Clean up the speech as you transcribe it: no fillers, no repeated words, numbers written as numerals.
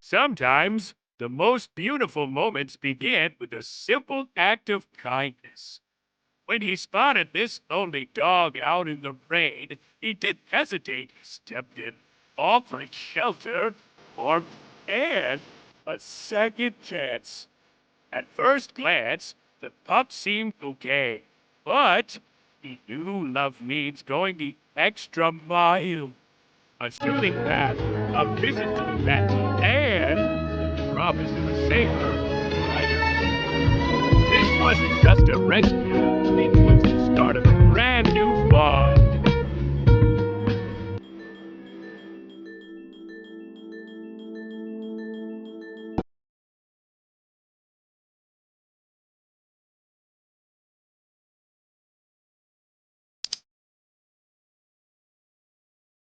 Sometimes the most beautiful moments begin with a simple act of kindness. When he spotted this lonely dog out in the rain, he didn't hesitate. He stepped in, offering shelter, warmth, and a second chance. At first glance, the pup seemed okay, but he knew love means going the extra mile. A soothing bath, a visit to the vet, and the promise of a safer, brighter future. This wasn't just a rescue, it was the start of a brand new bond.